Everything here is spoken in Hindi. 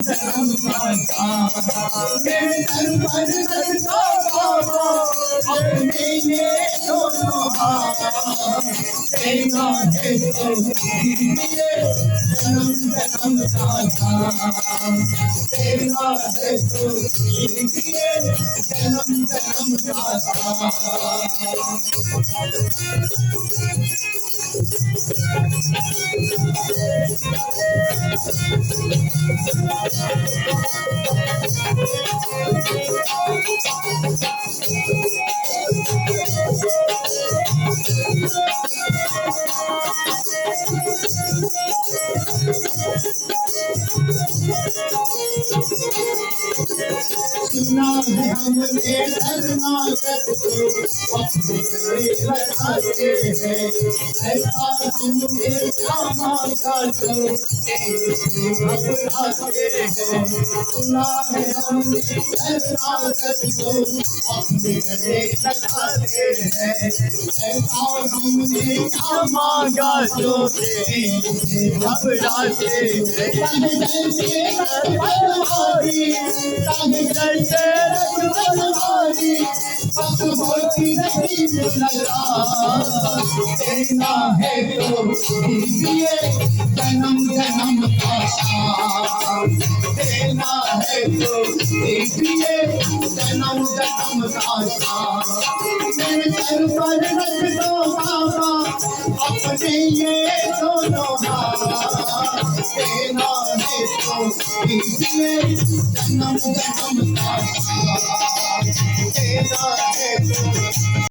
जन्म दाता मेरे सर पर रखता बाबा अपने ये दोनों हाथ देना है तो दीजिए जन्म जन्म दाता देना है तो दीजिए जन्म जन्म दाता सुना है हमने शरणागत को अपने गले लगाते हैं ऐसा हमने क्या मांगा तो घबराते हैं सुना है हमने शरणागत को अपने गले लगाते हैं ऐसा हमने क्या मांगा तो घबराते हैं जैसे रखवाली पग होती नहीं लगा देना है तो दीजिए जन्म जन्म का देना है तो दीजिए जन्म जन्म का मेरे सर पर रख दो बाबा अपने ये दोनों हाथ देना है तो दीजिए जन्म जन्म का देना है